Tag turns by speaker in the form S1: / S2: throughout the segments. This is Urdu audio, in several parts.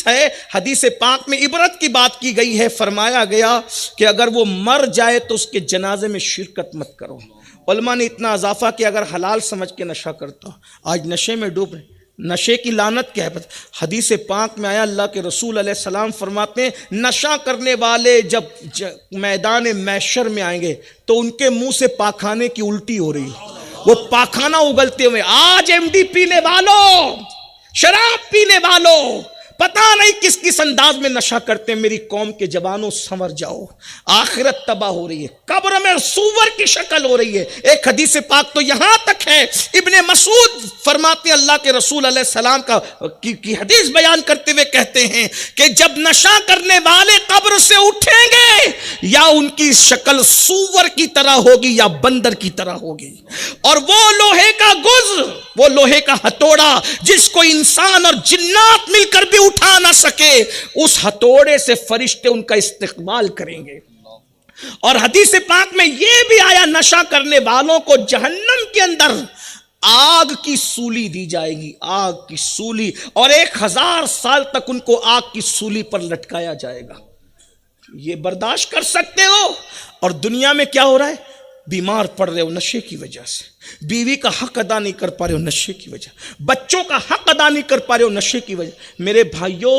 S1: ہے، حدیث پاک میں عبرت کی بات کی گئی ہے، فرمایا گیا کہ اگر وہ مر جائے تو اس کے جنازے میں شرکت مت کرو۔ علماء نے اتنا اضافہ کہ اگر حلال سمجھ کے نشہ کرتا ہو، آج نشے میں ڈوب رہے، نشے کی لعنت کیا ہے؟ حدیث پاک میں آیا، اللہ کے رسول علیہ السلام فرماتے ہیں نشہ کرنے والے جب میدان محشر میں آئیں گے تو ان کے منہ سے پاخانے کی الٹی ہو رہی، وہ پاخانہ اگلتے ہوئے۔ آج ایم ڈی پینے والوں، شراب پینے والوں، پتہ نہیں کس کس انداز میں نشہ کرتے ہیں، میری قوم کے جوانوں سنور جاؤ، آخرت تباہ ہو رہی ہے، قبر میں سور کی شکل ہو رہی ہے۔ ایک حدیث پاک تو یہاں تک ہے، ابن مسعود فرماتے ہیں اللہ کے رسول علیہ السلام کی حدیث بیان کرتے ہوئے کہتے ہیں کہ جب نشہ کرنے والے قبر سے اٹھیں گے یا ان کی شکل سور کی طرح ہوگی یا بندر کی طرح ہوگی، اور وہ لوہے کا گز، وہ لوہے کا ہتھوڑا جس کو انسان اور جنات مل کر بھی اٹھا نہ سکے، اس ہتھوڑے سے فرشتے ان کا استقبال کریں گے۔ اور حدیث پاک میں یہ بھی آیا نشہ کرنے والوں کو جہنم کے اندر آگ کی سولی دی جائے گی، آگ کی سولی، اور 1000 سال تک ان کو آگ کی سولی پر لٹکایا جائے گا۔ یہ برداشت کر سکتے ہو؟ اور دنیا میں کیا ہو رہا ہے؟ بیمار پڑ رہے ہو نشے کی وجہ سے، بیوی کا حق ادا نہیں کر پا رہے ہو نشے کی وجہ، بچوں کا حق ادا نہیں کر پا رہے ہو نشے کی وجہ۔ میرے بھائیوں،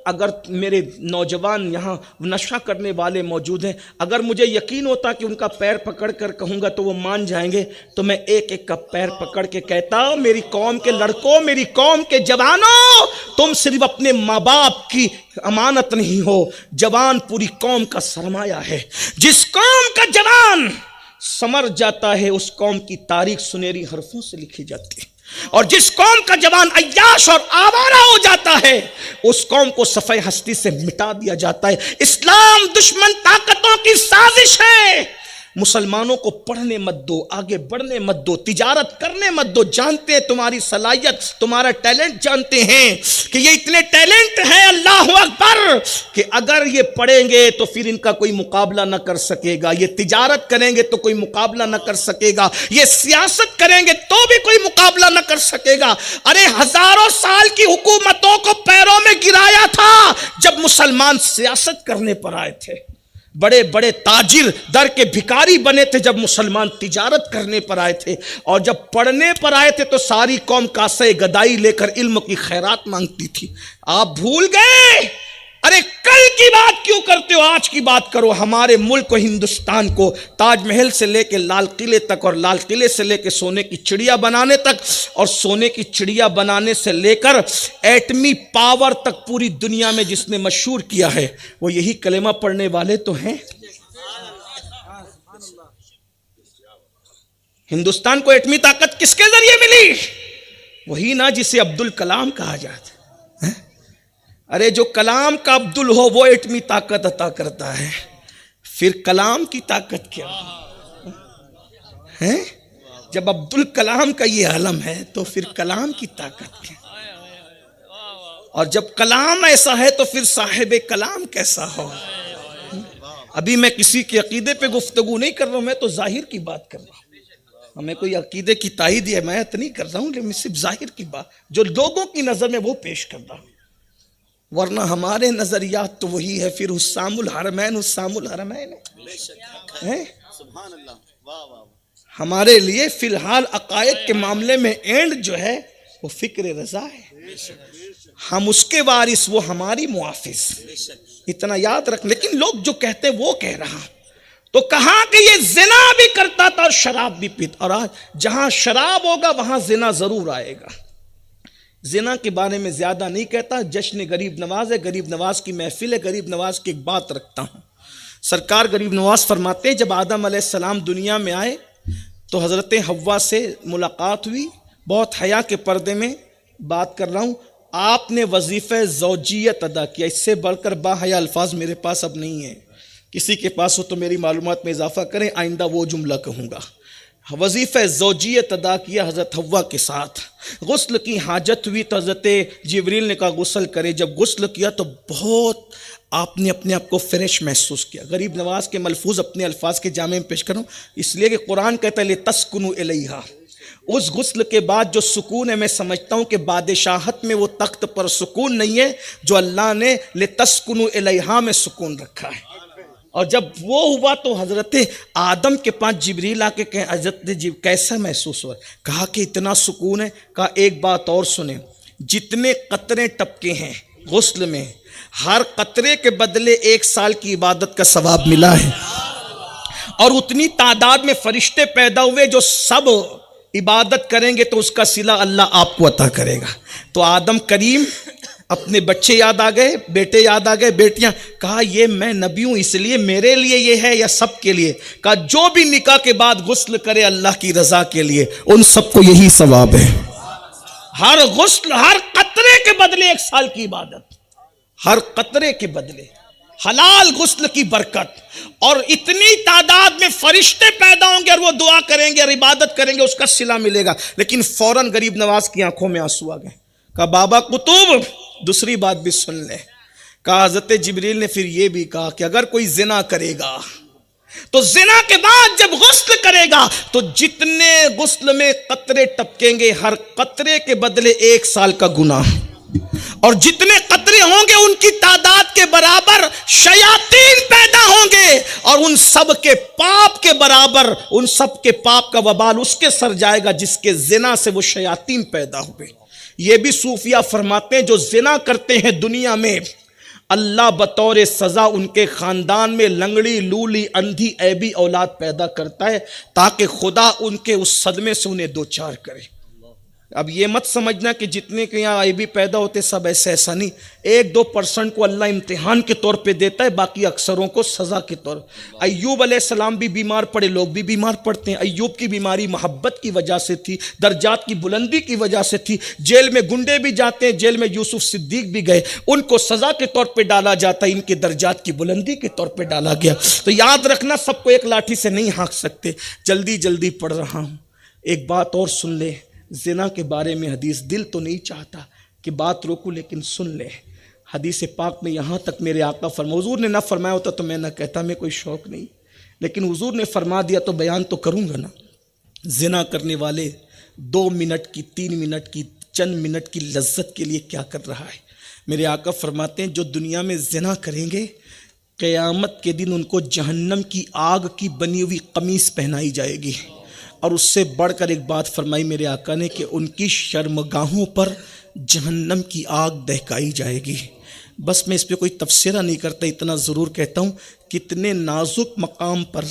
S1: اگر میرے نوجوان یہاں نشہ کرنے والے موجود ہیں، اگر مجھے یقین ہوتا کہ ان کا پیر پکڑ کر کہوں گا تو وہ مان جائیں گے، تو میں ایک ایک کا پیر پکڑ کے کہتا ہوں میری قوم کے لڑکوں، میری قوم کے جوانوں، تم صرف اپنے ماں باپ کی امانت نہیں ہو، جوان پوری قوم کا سرمایہ ہے۔ جس قوم کا جوان سمر جاتا ہے اس قوم کی تاریخ سنہری حرفوں سے لکھی جاتی ہے، اور جس قوم کا جوان عیاش اور آوارہ ہو جاتا ہے اس قوم کو صفحہ ہستی سے مٹا دیا جاتا ہے۔ اسلام دشمن طاقتوں کی سازش ہے، مسلمانوں کو پڑھنے مت دو، آگے بڑھنے مت دو، تجارت کرنے مت دو۔ جانتے ہیں تمہاری صلاحیت، تمہارا ٹیلنٹ، جانتے ہیں کہ یہ اتنے ٹیلنٹ ہیں، اللہ اکبر، کہ اگر یہ پڑھیں گے تو پھر ان کا کوئی مقابلہ نہ کر سکے گا، یہ تجارت کریں گے تو کوئی مقابلہ نہ کر سکے گا، یہ سیاست کریں گے تو بھی کوئی مقابلہ نہ کر سکے گا۔ ارے ہزاروں سال کی حکومتوں کو پیروں میں گرایا تھا جب مسلمان سیاست کرنے پر آئے تھے، بڑے بڑے تاجر در کے بھکاری بنے تھے جب مسلمان تجارت کرنے پر آئے تھے، اور جب پڑھنے پر آئے تھے تو ساری قوم کاسے گدائی لے کر علم کی خیرات مانگتی تھی۔ آپ بھول گئے؟ ارے کل کی بات کیوں کرتے ہو؟ آج کی بات کرو۔ ہمارے ملک کو، ہندوستان کو، تاج محل سے لے کے لال قلعے تک، اور لال قلعے سے لے کے سونے کی چڑیا بنانے تک، اور سونے کی چڑیا بنانے سے لے کر ایٹمی پاور تک پوری دنیا میں جس نے مشہور کیا ہے وہ یہی کلمہ پڑھنے والے تو ہیں۔ ہندوستان کو ایٹمی طاقت کس کے ذریعے ملی؟ وہی نا جسے عبد الکلام کہا جاتا ہے۔ ارے جو کلام کا عبدل ہو وہ ایٹمی طاقت عطا کرتا ہے، پھر کلام کی طاقت کیا ہے؟ جب عبد الکلام کا یہ عالم ہے تو پھر کلام کی طاقت کیا؟ اور جب کلام ایسا ہے تو پھر صاحب کلام کیسا ہو؟ ابھی میں کسی کے عقیدے پہ گفتگو نہیں کر رہا ہوں، میں تو ظاہر کی بات کر رہا ہوں۔ ہمیں کوئی عقیدے کی تائید یا حمایت نہیں کر رہا ہوں، لیکن صرف ظاہر کی بات جو لوگوں کی نظر میں وہ پیش کر رہا ہوں، ورنہ ہمارے نظریات تو وہی ہے۔ پھر حسام الحرمین، حسام الحرمین ہے۔ ہمارے لیے فی الحال عقائد کے معاملے میں اینڈ جو ہے وہ فکر رضا ہے، ہم اس کے وارث، وہ ہماری محافظ، اتنا یاد رکھ۔ لیکن لوگ جو کہتے ہیں وہ کہہ رہا، تو کہا کہ یہ زنا بھی کرتا تھا اور شراب بھی پیتا، اور آج جہاں شراب ہوگا وہاں زنا ضرور آئے گا۔ زنا کے بارے میں زیادہ نہیں کہتا، جشن غریب نواز ہے، غریب نواز کی محفل ہے، غریب نواز کی ایک بات رکھتا ہوں۔ سرکار غریب نواز فرماتے ہیں جب آدم علیہ السلام دنیا میں آئے تو حضرت حوا سے ملاقات ہوئی، بہت حیا کے پردے میں بات کر رہا ہوں، آپ نے وظیفہ زوجیت ادا کیا، اس سے بڑھ کر با حیا الفاظ میرے پاس اب نہیں ہیں، کسی کے پاس ہو تو میری معلومات میں اضافہ کریں، آئندہ وہ جملہ کہوں گا۔ وظیفہ زوجیت ادا کیا حضرت حوا کے ساتھ، غسل کی حاجت ہوئی تو حضرت جبریل نے کہا غسل کرے، جب غسل کیا تو بہت آپ نے اپنے آپ کو فریش محسوس کیا۔ غریب نواز کے ملفوظ اپنے الفاظ کے جامع میں پیش کروں، اس لیے کہ قرآن کہتا ہے لِتَسْكُنُوا إِلَيْهَا، اس غسل کے بعد جو سکون ہے، میں سمجھتا ہوں کہ بادشاہت میں وہ تخت پر سکون نہیں ہے جو اللہ نے لِتَسْكُنُوا إِلَيْهَا میں سکون رکھا ہے۔ اور جب وہ ہوا تو حضرت آدم کے پاس جبریل آ کے کہیں حضرت کیسا محسوس ہوا؟ کہا کہ اتنا سکون ہے۔ کہا ایک بات اور سنیں، جتنے قطرے ٹپکے ہیں غسل میں، ہر قطرے کے بدلے 1 سال کی عبادت کا ثواب ملا ہے، اور اتنی تعداد میں فرشتے پیدا ہوئے جو سب عبادت کریں گے تو اس کا صلہ اللہ آپ کو عطا کرے گا۔ تو آدم کریم اپنے بچے یاد آ گئے، بیٹے یاد آ گئے، بیٹیاں۔ کہا یہ میں نبی ہوں اس لیے میرے لیے یہ ہے یا سب کے لیے؟ کہا جو بھی نکاح کے بعد غسل کرے اللہ کی رضا کے لیے ان سب کو یہی ثواب ہے۔ ہر غسل، ہر قطرے کے بدلے 1 سال کی عبادت، ہر قطرے کے بدلے حلال غسل کی برکت، اور اتنی تعداد میں فرشتے پیدا ہوں گے اور وہ دعا کریں گے اور عبادت کریں گے، اس کا صلہ ملے گا۔ لیکن فوراً غریب نواز کی آنکھوں میں آنسو آ گئے۔ کہا بابا قطب دوسری بات بھی سن لے۔ کہا حضرت جبریل نے پھر یہ بھی کہا کہ اگر کوئی زنا کرے گا تو زنا کے بعد جب غسل کرے گا تو جتنے غسل میں قطرے ٹپکیں گے ہر قطرے کے بدلے 1 سال کا گناہ، اور جتنے قطرے ہوں گے ان کی تعداد کے برابر شیاطین پیدا ہوں گے، اور ان سب کے پاپ کے برابر، ان سب کے پاپ کا وبال اس کے سر جائے گا جس کے زنا سے وہ شیاطین پیدا ہوئے۔ یہ بھی صوفیہ فرماتے ہیں جو زنا کرتے ہیں دنیا میں، اللہ بطور سزا ان کے خاندان میں لنگڑی، لولی، اندھی، عیبی اولاد پیدا کرتا ہے تاکہ خدا ان کے اس صدمے سے انہیں دوچار کرے۔ اب یہ مت سمجھنا کہ جتنے کے یہاں عیبی پیدا ہوتے سب ایسا نہیں، 1-2% کو اللہ امتحان کے طور پہ دیتا ہے، باقی اکثروں کو سزا کے طور۔ ایوب علیہ السلام بھی بیمار پڑے، لوگ بھی بیمار پڑتے ہیں۔ ایوب کی بیماری محبت کی وجہ سے تھی، درجات کی بلندی کی وجہ سے تھی۔ جیل میں گنڈے بھی جاتے ہیں، جیل میں یوسف صدیق بھی گئے، ان کو سزا کے طور پہ ڈالا جاتا ہے، ان کے درجات کی بلندی کے طور پہ ڈالا گیا۔ تو یاد رکھنا سب کو ایک لاٹھی سے نہیں ہانک سکتے۔ جلدی پڑھ رہا ہوں، ایک بات اور سن لے زنا کے بارے میں حدیث، دل تو نہیں چاہتا کہ بات روکوں لیکن سن لے۔ حدیث پاک میں یہاں تک میرے آقا حضور نے نہ فرمایا ہوتا تو میں نہ کہتا، میں کوئی شوق نہیں، لیکن حضور نے فرما دیا تو بیان تو کروں گا نا۔ زنا کرنے والے 2 منٹ کی، 3 منٹ کی، چند منٹ کی لذت کے لیے کیا کر رہا ہے؟ میرے آقا فرماتے ہیں جو دنیا میں زنا کریں گے قیامت کے دن ان کو جہنم کی آگ کی بنی ہوئی قمیص پہنائی جائے گی، اور اس سے بڑھ کر ایک بات فرمائی میرے آقا نے کہ ان کی شرمگاہوں پر جہنم کی آگ دہکائی جائے گی۔ بس میں اس پہ کوئی تفسیرہ نہیں کرتا، اتنا ضرور کہتا ہوں کتنے نازک مقام پر،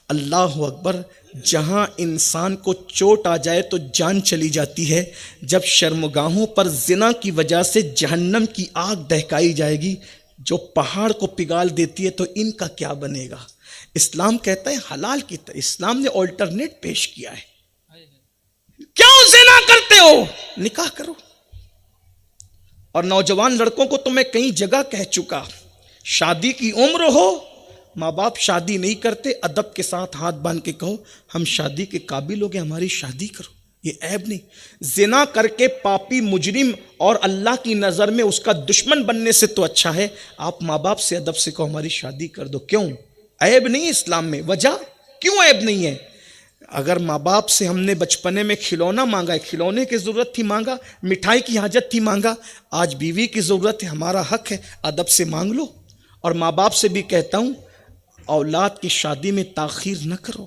S1: اللہ اکبر، جہاں انسان کو چوٹ آ جائے تو جان چلی جاتی ہے، جب شرمگاہوں پر زنا کی وجہ سے جہنم کی آگ دہکائی جائے گی جو پہاڑ کو پگھال دیتی ہے، تو ان کا کیا بنے گا؟ اسلام کہتا ہے حلال کی طرح، اسلام نے آلٹرنیٹ پیش کیا ہے۔ کیوں زنا کرتے ہو؟ نکاح کرو۔ اور نوجوان لڑکوں کو تو میں کئی جگہ کہہ چکا، شادی کی عمر ہو، ماں باپ شادی نہیں کرتے، ادب کے ساتھ ہاتھ باندھ کے کہو ہم شادی کے قابل ہو گئے، ہماری شادی کرو، یہ عیب نہیں۔ زنا کر کے پاپی مجرم اور اللہ کی نظر میں اس کا دشمن بننے سے تو اچھا ہے آپ ماں باپ سے ادب سے کہو ہماری شادی کر دو۔ کیوں؟ عیب نہیں ہے اسلام میں۔ وجہ کیوں عیب نہیں ہے؟ اگر ماں باپ سے ہم نے بچپنے میں کھلونا مانگا ہے، کھلونے کی ضرورت تھی مانگا، مٹھائی کی حاجت تھی مانگا، آج بیوی کی ضرورت ہے، ہمارا حق ہے، ادب سے مانگ لو۔ اور ماں باپ سے بھی کہتا ہوں اولاد کی شادی میں تاخیر نہ کرو۔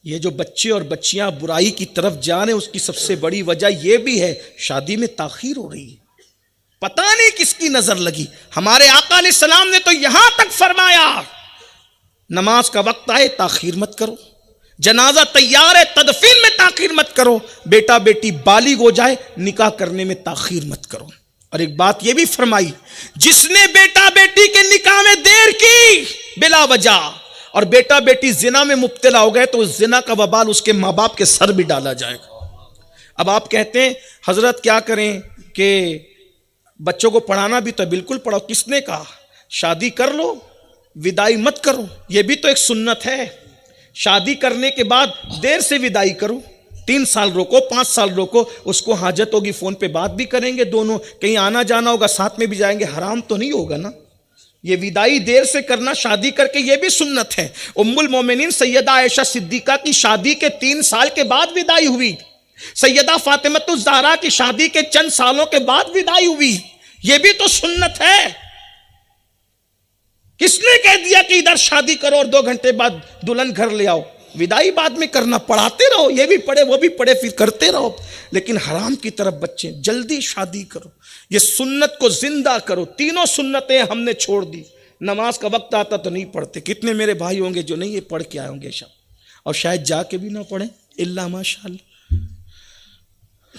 S1: یہ جو بچے اور بچیاں برائی کی طرف جا رہے ہیں اس کی سب سے بڑی وجہ یہ بھی ہے شادی میں تاخیر ہو رہی ہے، پتہ نہیں کس کی نظر لگی۔ ہمارے آقا علیہ السلام نے تو یہاں تک فرمایا نماز کا وقت آئے تاخیر مت کرو، جنازہ تیار ہے تدفین میں تاخیر مت کرو، بیٹا بیٹی بالغ ہو جائے نکاح کرنے میں تاخیر مت کرو۔ اور ایک بات یہ بھی فرمائی جس نے بیٹا بیٹی کے نکاح میں دیر کی بلا وجہ اور بیٹا بیٹی زنا میں مبتلا ہو گئے تو اس زنا کا وبال اس کے ماں باپ کے سر بھی ڈالا جائے گا۔ اب آپ کہتے ہیں حضرت کیا کریں کہ بچوں کو پڑھانا بھی تو بالکل پڑھاؤ، کس نے کہا؟ شادی کر لو، ودائی مت کرو، یہ بھی تو ایک سنت ہے۔ شادی کرنے کے بعد دیر سے ودائی کرو، 3 سال روکو، 5 سال روکو، اس کو حاجت ہوگی فون پہ بات بھی کریں گے دونوں، کہیں آنا جانا ہوگا ساتھ میں بھی جائیں گے، حرام تو نہیں ہوگا نا؟ یہ وداعی دیر سے کرنا شادی کر کے یہ بھی سنت ہے. ام المومنین سیدہ عائشہ صدیقہ کی شادی کے 3 سال کے بعد وداعی ہوئی. سیدہ فاطمۃ الزہرا کی شادی کے چند سالوں کے بعد وداعی ہوئی. یہ بھی تو سنت ہے. کس نے کہہ دیا کہ ادھر شادی کرو اور 2 گھنٹے بعد دلہن گھر لے آؤ؟ وداعی بعد میں کرنا. پڑھاتے رہو، یہ بھی پڑھے وہ بھی پڑھے، پھر کرتے رہو، لیکن حرام کی طرف بچے. جلدی شادی کرو، یہ سنت کو زندہ کرو. تینوں سنتیں ہم نے چھوڑ دی. نماز کا وقت آتا تو نہیں پڑھتے. کتنے میرے بھائی ہوں گے جو نہیں یہ پڑھ کے آئے ہوں گے شب، اور شاید جا کے بھی نہ پڑھیں الا ماشاء اللہ.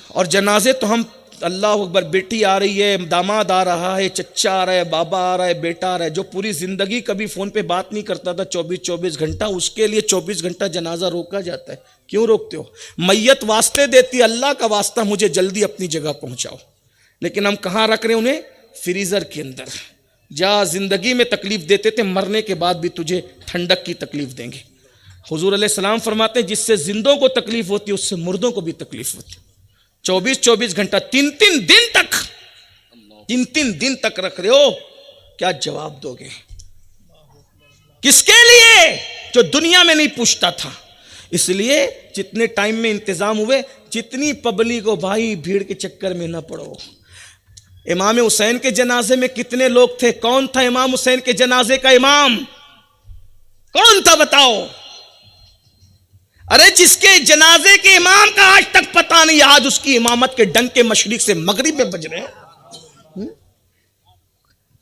S1: اور جنازے تو ہم، اللہ اکبر، بیٹی آ رہی ہے، داماد آ رہا ہے، چچا آ رہا ہے، بابا آ رہا ہے، بیٹا آ رہا ہے، جو پوری زندگی کبھی فون پہ بات نہیں کرتا تھا 24 گھنٹہ، اس کے لیے 24 گھنٹہ جنازہ روکا جاتا ہے. کیوں روکتے ہو؟ میت واسطے دیتی، اللہ کا واسطہ مجھے جلدی اپنی جگہ پہنچاؤ. لیکن ہم کہاں رکھ رہے انہیں؟ فریزر کے اندر. جا، زندگی میں تکلیف دیتے تھے، مرنے کے بعد بھی تجھے ٹھنڈک کی تکلیف دیں گے. حضور علیہ السلام فرماتے ہیں جس سے زندوں کو تکلیف ہوتی ہے اس سے مردوں کو بھی تکلیف ہوتی ہے. 24 گھنٹہ 3 دن تک رکھ رہے ہو، کیا جواب دو گے؟ کس کے لیے؟ جو دنیا میں نہیں پوچھتا تھا. اس لیے جتنے ٹائم میں انتظام ہوئے، جتنی پبلک ہو بھائی، بھیڑ کے چکر میں نہ پڑو. امام حسین کے جنازے میں کتنے لوگ تھے؟ کون تھا امام حسین کے جنازے کا امام؟ کون تھا بتاؤ؟ ارے جس کے جنازے کے امام کا آج تک پتہ نہیں، آج اس کی امامت کے ڈنکے مشرق سے مغرب میں بج رہے ہیں.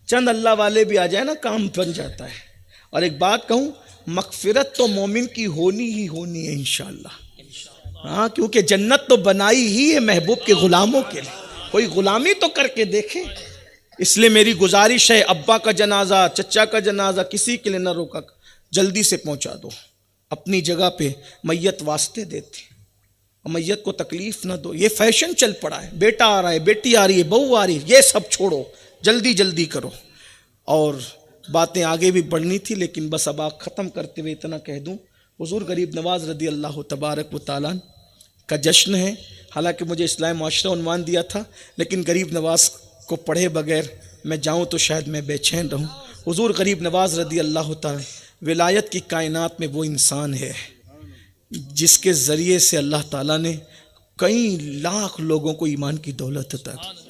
S1: چند اللہ والے بھی آ جائے نا، کام بن جاتا ہے. اور ایک بات کہوں، مغفرت تو مومن کی ہونی ہی ہونی ہے انشاءاللہ. ہاں، کیونکہ جنت تو بنائی ہی ہے محبوب کے غلاموں کے لیے. کوئی غلامی تو کر کے دیکھے. اس لیے میری گزارش ہے، ابا کا جنازہ، چچا کا جنازہ کسی کے لیے نہ روکا، جلدی سے پہنچا دو. اپنی جگہ پہ میت واسطے دیتے، میت کو تکلیف نہ دو. یہ فیشن چل پڑا ہے، بیٹا آ رہا ہے، بیٹی آ رہی ہے، بہو آ رہی ہے، یہ سب چھوڑو، جلدی کرو. اور باتیں آگے بھی بڑھنی تھی، لیکن بس اب آگ ختم کرتے ہوئے اتنا کہہ دوں، حضور غریب نواز رضی اللہ تبارک و تعالیٰ کا جشن ہے. حالانکہ مجھے اسلام معاشرہ عنوان دیا تھا، لیکن غریب نواز کو پڑھے بغیر میں جاؤں تو شاید میں بے چین رہوں. حضور غریب نواز رضی اللہ تعالیٰ ولایت کی کائنات میں وہ انسان ہے جس کے ذریعے سے اللہ تعالیٰ نے کئی لاکھ لوگوں کو ایمان کی دولت عطا کی.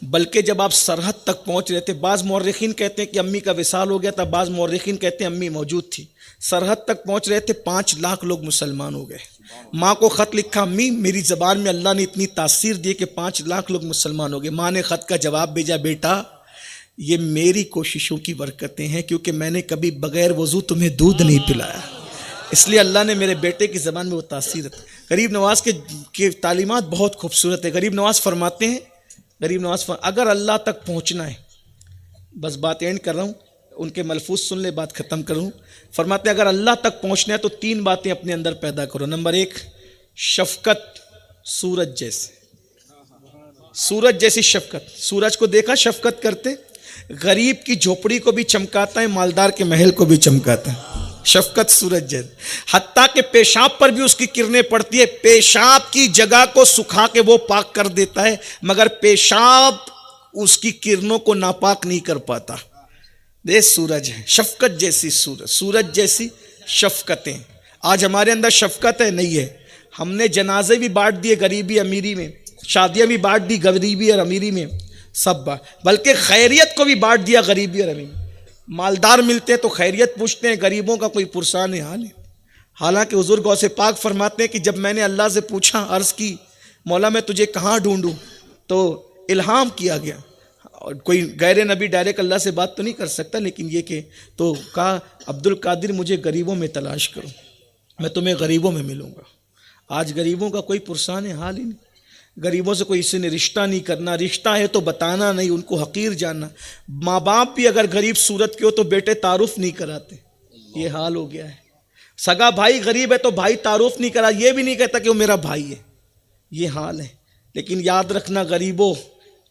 S1: بلکہ جب آپ سرحد تک پہنچ رہے تھے، بعض مورخین کہتے ہیں کہ امی کا وصال ہو گیا تھا، بعض مورخین کہتے ہیں امی موجود تھی. سرحد تک پہنچ رہے تھے، 5 لاکھ لوگ مسلمان ہو گئے. ماں کو خط لکھا، امی میری زبان میں اللہ نے اتنی تاثیر دی کہ 5 لاکھ لوگ مسلمان ہو گئے. ماں نے خط کا جواب بھیجا، بیٹا یہ میری کوششوں کی برکتیں ہیں، کیونکہ میں نے کبھی بغیر وضو تمہیں دودھ نہیں پلایا، اس لیے اللہ نے میرے بیٹے کی زبان میں وہ تاثیر. غریب نواز کے تعلیمات بہت خوبصورت ہے. غریب نواز فرماتے ہیں، اگر اللہ تک پہنچنا ہے، بس بات اینڈ کر رہا ہوں، ان کے ملفوظ سن لے، بات ختم کروں. فرماتے ہیں اگر اللہ تک پہنچنا ہے تو 3 باتیں اپنے اندر پیدا کرو. نمبر 1، شفقت. سورج جیسی شفقت. سورج کو دیکھا شفقت کرتے؟ غریب کی جھوپڑی کو بھی چمکاتا ہے، مالدار کے محل کو بھی چمکاتا ہے. شفقت سورج جیسے. حتیٰ کہ پیشاب پر بھی اس کی کرنیں پڑتی ہے، پیشاب کی جگہ کو سکھا کے وہ پاک کر دیتا ہے، مگر پیشاب اس کی کرنوں کو ناپاک نہیں کر پاتا. یہ سورج ہے، شفقت جیسی سورج جیسی شفقتیں. آج ہمارے اندر شفقت ہے؟ نہیں ہے. ہم نے جنازے بھی بانٹ دیے غریبی امیری میں، شادیاں بھی بانٹ دی غریبی اور امیری میں، سب بلکہ خیریت کو بھی بانٹ دیا غریبی اور امیری. مالدار ملتے تو خیریت پوچھتے ہیں، غریبوں کا کوئی پرسان حال ہے. حالانکہ حضور غوث پاک فرماتے ہیں کہ جب میں نے اللہ سے پوچھا، عرض کی مولا میں تجھے کہاں ڈھونڈوں، تو الہام کیا گیا. اور کوئی غیر نبی ڈائریکٹ اللہ سے بات تو نہیں کر سکتا، لیکن یہ کہ تو کہا عبد القادر مجھے غریبوں میں تلاش کرو، میں تمہیں غریبوں میں ملوں گا. آج غریبوں کا کوئی پرسان حال ہی نہیں. غریبوں سے کوئی اس نے رشتہ نہیں کرنا، رشتہ ہے تو بتانا نہیں، ان کو حقیر جاننا. ماں باپ بھی اگر غریب صورت کے ہو تو بیٹے تعارف نہیں کراتے. یہ حال ہو گیا ہے. سگا بھائی غریب ہے تو بھائی تعارف نہیں کرا، یہ بھی نہیں کہتا کہ وہ میرا بھائی ہے. یہ حال ہے. لیکن یاد رکھنا غریبوں،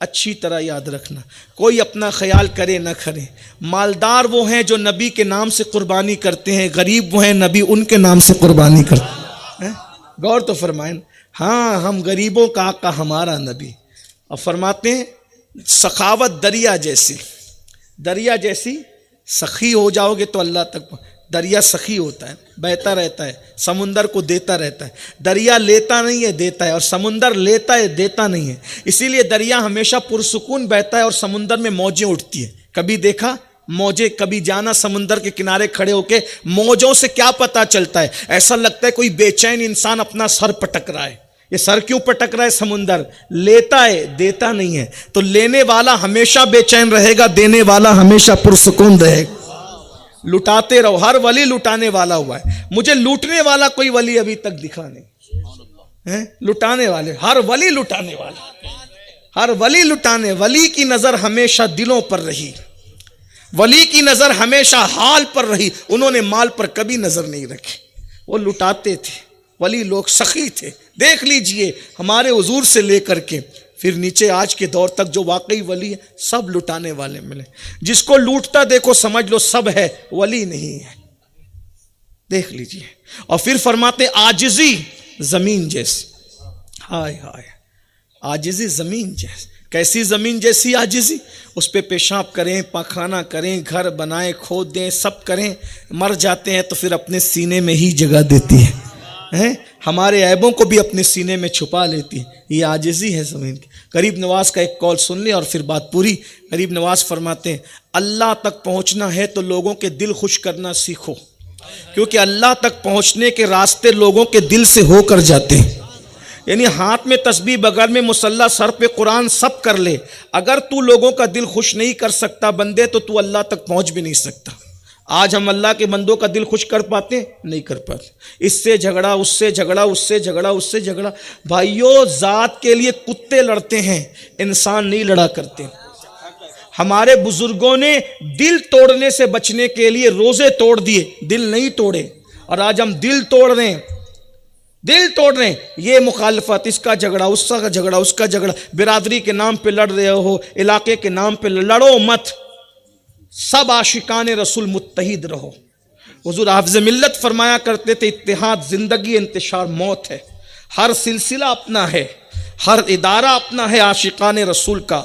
S1: اچھی طرح یاد رکھنا، کوئی اپنا خیال کرے نہ کرے. مالدار وہ ہیں جو نبی کے نام سے قربانی کرتے ہیں، غریب وہ ہیں نبی ان کے نام سے قربانی کرتے ہیں. غور تو فرمائیں. ہاں، ہم غریبوں کا آقا ہمارا نبی. اور فرماتے ہیں سخاوت دریا جیسی، دریا جیسی سخی ہو جاؤ گے تو اللہ تک. دریا سخی ہوتا ہے, بہتا رہتا ہے, سمندر کو دیتا رہتا ہے. دریا لیتا نہیں ہے, دیتا ہے, اور سمندر لیتا ہے, دیتا نہیں ہے. اسی لیے دریا ہمیشہ پرسکون بہتا ہے اور سمندر میں موجیں اٹھتی ہیں. کبھی دیکھا موجیں؟ کبھی جانا سمندر کے کنارے کھڑے ہو کے موجوں سے کیا پتا چلتا ہے؟ ایسا لگتا ہے کوئی بے چین انسان اپنا سر پٹک رہا ہے. یہ سر کیوں پٹک رہا ہے؟ سمندر لیتا ہے, دیتا نہیں ہے. تو لینے والا ہمیشہ بے چین رہے گا, دینے والا ہمیشہ پرسکون رہے گا. لٹاتے رہو. ہر ولی لٹانے والا ہوا ہے. مجھے لوٹنے والا کوئی ولی ابھی تک دکھا نہیں. لٹانے والے, ہر ولی لٹانے والا, ہر ولی لٹانے. ولی کی نظر ہمیشہ دلوں پر رہی, ولی کی نظر ہمیشہ حال پر رہی. انہوں نے مال پر کبھی نظر نہیں رکھی. وہ لٹاتے تھے. ولی لوگ سخی تھے. دیکھ لیجئے ہمارے حضور سے لے کر کے پھر نیچے آج کے دور تک جو واقعی ولی ہے, سب لٹانے والے ملے. جس کو لوٹتا دیکھو سمجھ لو سب ہے, ولی نہیں ہے. دیکھ لیجئے. اور پھر فرماتے عاجزی زمین جیسی. ہائے ہائے, عاجزی زمین جیسی. کیسی زمین جیسی عاجزی؟ اس پہ پیشاب کریں, پاخانہ کریں, گھر بنائیں, کھود دیں, سب کریں, مر جاتے ہیں تو پھر اپنے سینے میں ہی جگہ دیتی ہے. ہمارے عیبوں کو بھی اپنے سینے میں چھپا لیتی ہے. یہ عاجزی ہے زمین کی. غریب نواز کا ایک قول سن لیں اور پھر بات پوری. غریب نواز فرماتے ہیں اللہ تک پہنچنا ہے تو لوگوں کے دل خوش کرنا سیکھو, کیونکہ اللہ تک پہنچنے کے راستے لوگوں کے دل سے ہو کر جاتے ہیں. یعنی ہاتھ میں تسبیح, بغل میں مصلی, سر پہ قرآن, سب کر لے, اگر تو لوگوں کا دل خوش نہیں کر سکتا بندے تو اللہ تک پہنچ بھی نہیں سکتا. آج ہم اللہ کے بندوں کا دل خوش کر پاتے؟ نہیں کر پاتے. اس سے جھگڑا, اس سے جھگڑا, اس سے جھگڑا, اس سے جھگڑا. بھائیو ذات کے لیے کتے لڑتے ہیں, انسان نہیں لڑا کرتے. ہمارے بزرگوں نے دل توڑنے سے بچنے کے لیے روزے توڑ دیے, دل نہیں توڑے. اور آج ہم دل توڑ رہے ہیں, دل توڑ رہے ہیں. یہ مخالفت, اس کا جھگڑا, اس کا جھگڑا, اس کا جھگڑا. برادری کے نام پہ لڑ رہے ہو, علاقے کے نام پہ لڑو مت. سب عاشقان رسول متحد رہو. حضور حافظ ملت فرمایا کرتے تھے اتحاد زندگی, انتشار موت ہے. ہر سلسلہ اپنا ہے, ہر ادارہ اپنا ہے عاشقان رسول کا,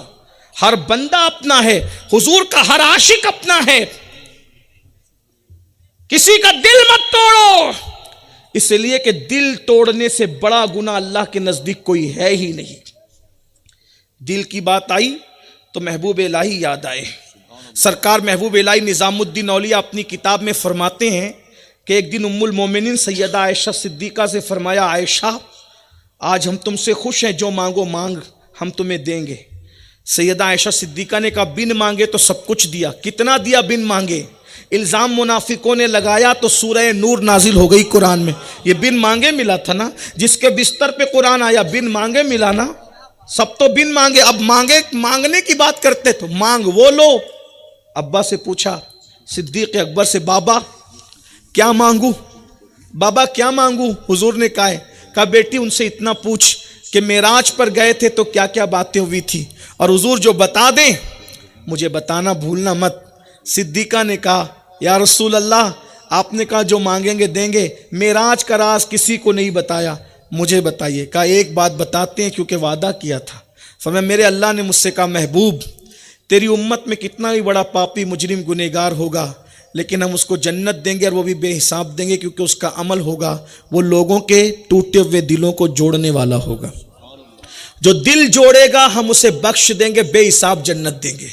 S1: ہر بندہ اپنا ہے. حضور کا ہر عاشق اپنا ہے. کسی کا دل مت توڑو, اس لیے کہ دل توڑنے سے بڑا گناہ اللہ کے نزدیک کوئی ہے ہی نہیں. دل کی بات آئی تو محبوب الہی یاد آئے. سرکار محبوب الہی نظام الدین اولیاء اپنی کتاب میں فرماتے ہیں کہ ایک دن ام المومنین سیدہ عائشہ صدیقہ سے فرمایا, عائشہ آج ہم تم سے خوش ہیں, جو مانگو مانگ ہم تمہیں دیں گے. سیدہ عائشہ صدیقہ نے کہا بن مانگے تو سب کچھ دیا. کتنا دیا بن مانگے؟ الزام منافقوں نے لگایا تو سورہ نور نازل ہو گئی قرآن میں. یہ بن مانگے ملا تھا نا, جس کے بستر پہ قرآن آیا بن مانگے ملا نا. سب تو بن مانگے. اب مانگنے کی بات کرتے تو مانگ وہ لو. ابا سے پوچھا صدیق اکبر سے, بابا کیا مانگوں, بابا کیا مانگوں؟ حضور نے کہا بیٹی ان سے اتنا پوچھ کہ معراج پر گئے تھے تو کیا کیا باتیں ہوئی تھی, اور حضور جو بتا دیں مجھے بتانا بھولنا مت. صدیقہ نے کہا یا رسول اللہ آپ نے کہا جو مانگیں گے دیں گے, معراج کا راز کسی کو نہیں بتایا, مجھے بتائیے. کہا ایک بات بتاتے ہیں کیونکہ وعدہ کیا تھا. فرمایا میرے اللہ نے مجھ سے کہا محبوب تیری امت میں کتنا بھی بڑا پاپی مجرم گنہگار ہوگا لیکن ہم اس کو جنت دیں گے, اور وہ بھی بے حساب دیں گے, کیونکہ اس کا عمل ہوگا وہ لوگوں کے ٹوٹے ہوئے دلوں کو جوڑنے والا ہوگا. جو دل جوڑے گا ہم اسے بخش دیں گے, بے حساب جنت دیں گے.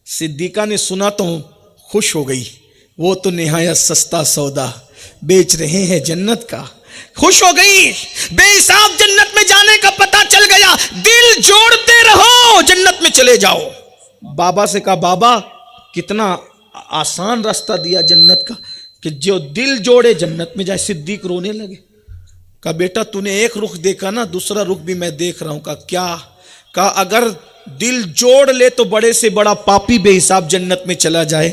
S1: صدیقہ نے سنا تو خوش ہو گئی, وہ تو نہایت سستا سودا بیچ رہے ہیں جنت کا. خوش ہو گئی, بے حساب جنت میں جانے کا پتہ چل گیا. دل جوڑتے رہو جنت میں چلے جاؤ. بابا سے کہا بابا کتنا آسان راستہ دیا جنت کا کہ جو دل جوڑے جنت میں جائے. صدیق رونے لگے. کہا بیٹا تو نے ایک رخ دیکھا نا, دوسرا رخ بھی میں دیکھ رہا ہوں. کہا کیا؟ کہا اگر دل جوڑ لے تو بڑے سے بڑا پاپی بے حساب جنت میں چلا جائے,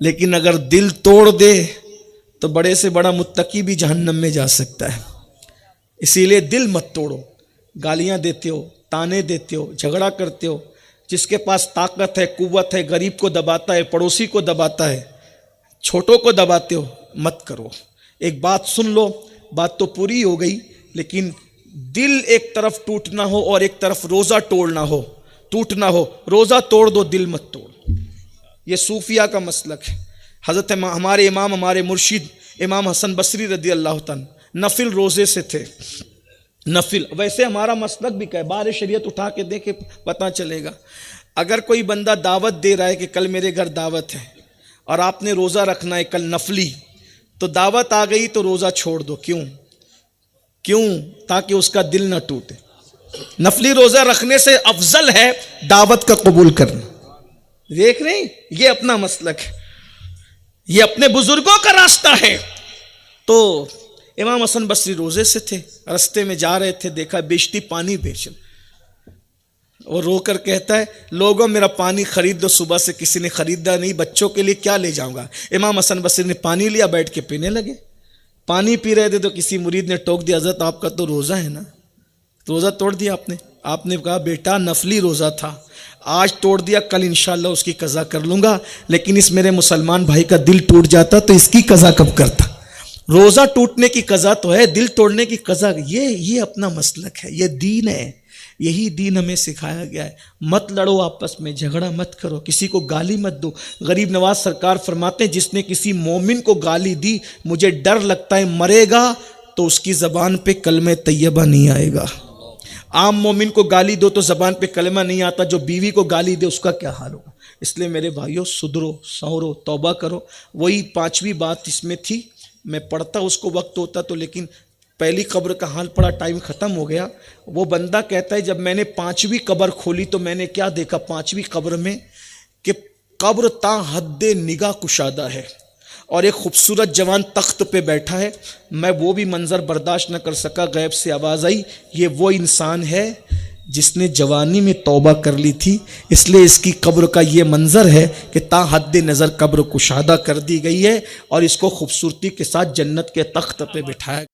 S1: لیکن اگر دل توڑ دے تو بڑے سے بڑا متقی بھی جہنم میں جا سکتا ہے. اسی لیے دل مت توڑو. گالیاں دیتے ہو, تانے دیتے ہو, جھگڑا کرتے ہو. جس کے پاس طاقت ہے, قوت ہے, غریب کو دباتا ہے, پڑوسی کو دباتا ہے, چھوٹوں کو دباتے ہو, مت کرو. ایک بات سن لو, بات تو پوری ہو گئی, لیکن دل ایک طرف ٹوٹنا ہو اور ایک طرف روزہ توڑنا ہو, ٹوٹنا ہو. روزہ توڑ دو, دل مت توڑ. یہ صوفیہ کا مسلک ہے۔ حضرت ہمارے امام، ہمارے مرشد امام حسن بصری رضی اللہ تعالیٰ نفل روزے سے تھے، نفل۔ ویسے ہمارا مسلک بھی کیا ہے، بار شریعت اٹھا کے دیکھے پتہ چلے گا۔ اگر کوئی بندہ دعوت دے رہا ہے کہ کل میرے گھر دعوت ہے اور آپ نے روزہ رکھنا ہے کل نفلی، تو دعوت آ گئی تو روزہ چھوڑ دو۔ کیوں؟ تاکہ اس کا دل نہ ٹوٹے۔ نفلی روزہ رکھنے سے افضل ہے دعوت کا قبول کرنا۔ دیکھ رہے ہیں، یہ اپنا مسلک ہے، یہ اپنے بزرگوں کا راستہ ہے۔ تو امام حسن بصری روزے سے تھے، رستے میں جا رہے تھے، دیکھا بیچتی پانی بیچ، اور رو کر کہتا ہے لوگوں میرا پانی خرید دو، صبح سے کسی نے خریدا نہیں، بچوں کے لیے کیا لے جاؤں گا۔ امام حسن بصری نے پانی لیا، بیٹھ کے پینے لگے۔ پانی پی رہے تھے تو کسی مرید نے ٹوک دیا، حضرت آپ کا تو روزہ ہے نا، روزہ توڑ دیا آپ نے۔ آپ نے کہا بیٹا نفلی روزہ تھا، آج توڑ دیا، کل انشاءاللہ اس کی قضا کر لوں گا، لیکن اس میرے مسلمان بھائی کا دل ٹوٹ جاتا تو اس کی قضا کب کرتا۔ روزہ ٹوٹنے کی قضا تو ہے، دل توڑنے کی قضا، یہ اپنا مسلک ہے، یہ دین ہے، یہی دین ہمیں سکھایا گیا ہے۔ مت لڑو آپس میں، جھگڑا مت کرو، کسی کو گالی مت دو۔ غریب نواز سرکار فرماتے ہیں جس نے کسی مومن کو گالی دی، مجھے ڈر لگتا ہے مرے گا تو اس کی زبان پہ کلمہ طیبہ نہیں آئے گا۔ عام مومن کو گالی دو تو زبان پہ کلمہ نہیں آتا، جو بیوی کو گالی دے اس کا کیا حال ہوگا۔ اس لیے میرے بھائیوں سدھرو، سنورو، توبہ کرو۔ وہی پانچویں بات اس میں تھی، میں پڑھتا اس کو وقت ہوتا تو، لیکن پہلی قبر کا حال پڑا، ٹائم ختم ہو گیا۔ وہ بندہ کہتا ہے جب میں نے پانچویں قبر کھولی تو میں نے کیا دیکھا پانچویں قبر میں، کہ قبر تا حد نگاہ کشادہ ہے اور ایک خوبصورت جوان تخت پہ بیٹھا ہے۔ میں وہ بھی منظر برداشت نہ کر سکا، غیب سے آواز آئی یہ وہ انسان ہے جس نے جوانی میں توبہ کر لی تھی، اس لیے اس کی قبر کا یہ منظر ہے کہ تا حد نظر قبر کشادہ کر دی گئی ہے اور اس کو خوبصورتی کے ساتھ جنت کے تخت پہ بٹھایا